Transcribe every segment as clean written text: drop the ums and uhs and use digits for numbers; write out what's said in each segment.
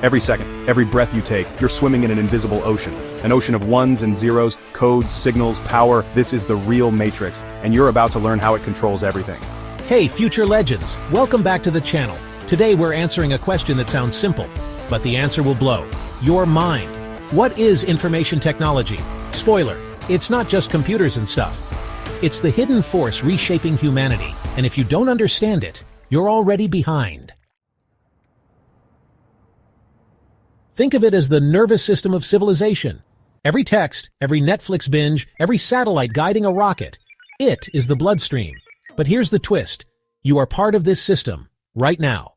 Every second, every breath you take, you're swimming in an invisible ocean. An ocean of ones and zeros, codes, signals, power. This is the real matrix, and you're about to learn how it controls everything. Hey, future legends, welcome back to the channel. Today we're answering a question that sounds simple, but the answer will blow your mind. What is information technology? Spoiler, it's not just computers and stuff. It's the hidden force reshaping humanity, and if you don't understand it, you're already behind. Think of it as the nervous system of civilization. Every text, every Netflix binge, every satellite guiding a rocket. It is the bloodstream. But here's the twist. You are part of this system, right now.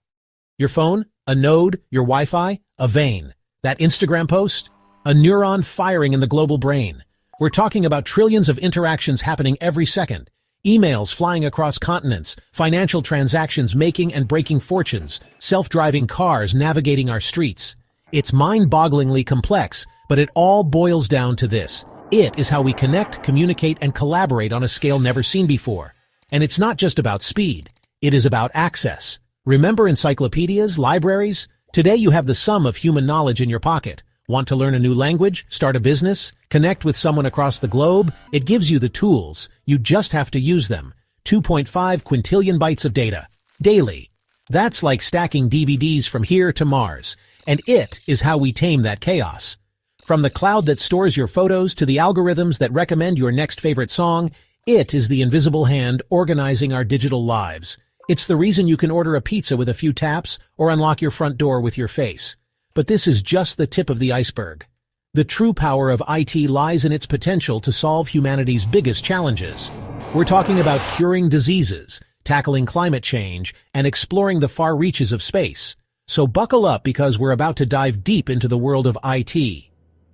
Your phone, a node, your Wi-Fi, a vein. That Instagram post, a neuron firing in the global brain. We're talking about trillions of interactions happening every second. Emails flying across continents, financial transactions making and breaking fortunes, self-driving cars navigating our streets. It's mind-bogglingly complex, but it all boils down to this. It is how we connect, communicate, and collaborate on a scale never seen before. And it's not just about speed. It is about access. Remember encyclopedias, libraries? Today you have the sum of human knowledge in your pocket. Want to learn a new language? Start a business? Connect with someone across the globe? It gives you the tools. You just have to use them. 2.5 quintillion bytes of data. Daily. That's like stacking DVDs from here to Mars. And it is how we tame that chaos. From the cloud that stores your photos to the algorithms that recommend your next favorite song, it is the invisible hand organizing our digital lives. It's the reason you can order a pizza with a few taps or unlock your front door with your face. But this is just the tip of the iceberg. The true power of IT lies in its potential to solve humanity's biggest challenges. We're talking about curing diseases, tackling climate change, and exploring the far reaches of space. So buckle up because we're about to dive deep into the world of IT.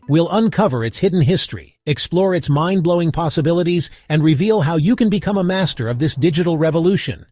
We'll uncover its hidden history, explore its mind-blowing possibilities, and reveal how you can become a master of this digital revolution.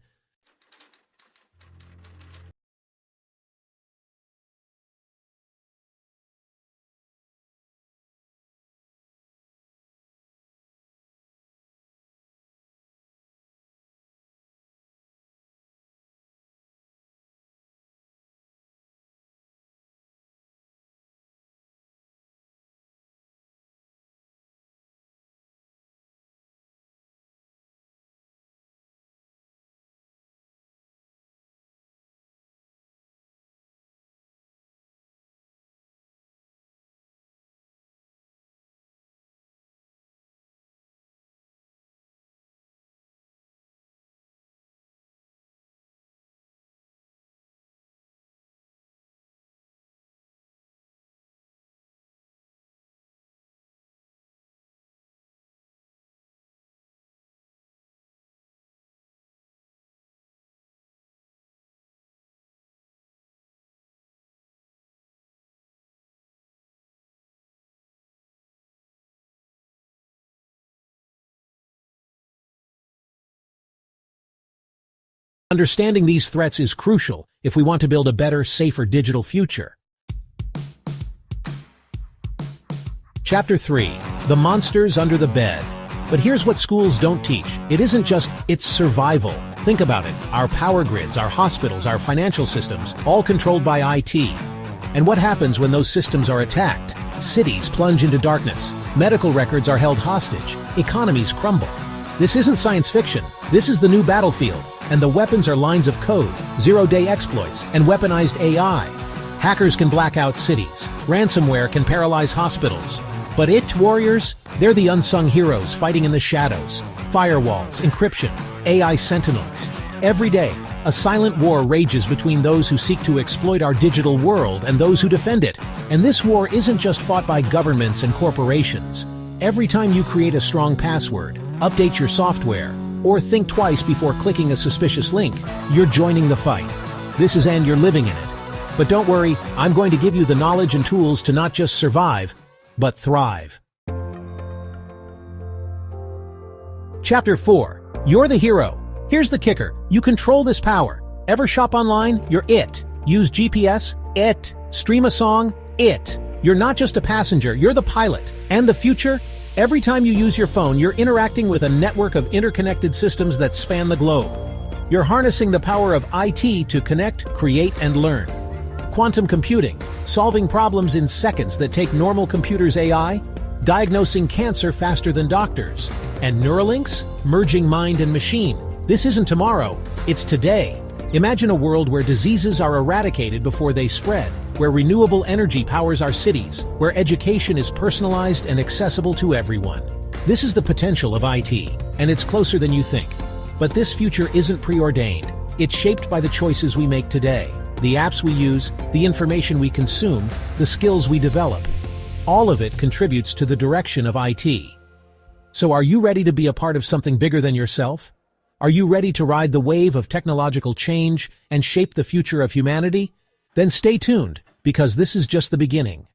Understanding these threats is crucial if we want to build a better, safer digital future. Chapter 3. The Monsters Under the Bed. But here's what schools don't teach. It isn't just, it's survival. Think about it. Our power grids, our hospitals, our financial systems, all controlled by IT. And what happens when those systems are attacked? Cities plunge into darkness. Medical records are held hostage. Economies crumble. This isn't science fiction. This is the new battlefield. And the weapons are lines of code, zero-day exploits, and weaponized AI. Hackers can black out cities. Ransomware can paralyze hospitals. But IT warriors, they're the unsung heroes fighting in the shadows. Firewalls, encryption, AI sentinels. Every day, a silent war rages between those who seek to exploit our digital world and those who defend it. And this war isn't just fought by governments and corporations. Every time you create a strong password, update your software, or think twice before clicking a suspicious link, you're joining the fight. This is and you're living in it. But don't worry, I'm going to give you the knowledge and tools to not just survive, but thrive. Chapter 4. You're the hero. Here's the kicker. You control this power. Ever shop online? You're it. Use GPS? It. Stream a song? It. You're not just a passenger, you're the pilot. And the future? Every time you use your phone, you're interacting with a network of interconnected systems that span the globe. You're harnessing the power of IT to connect, create, and learn. Quantum computing, solving problems in seconds that take normal computers' AI, diagnosing cancer faster than doctors, and Neuralinks, merging mind and machine. This isn't tomorrow, it's today. Imagine a world where diseases are eradicated before they spread, where renewable energy powers our cities, where education is personalized and accessible to everyone. This is the potential of IT, and it's closer than you think. But this future isn't preordained. It's shaped by the choices we make today, the apps we use, the information we consume, the skills we develop. All of it contributes to the direction of IT. So are you ready to be a part of something bigger than yourself? Are you ready to ride the wave of technological change and shape the future of humanity? Then stay tuned, because this is just the beginning.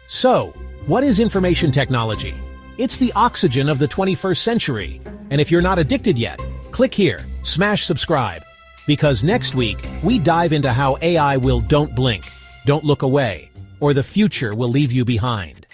So, what is information technology? It's the oxygen of the 21st century. And if you're not addicted yet, click here, smash subscribe. Because next week, we dive into how AI will don't blink, don't look away, or the future will leave you behind.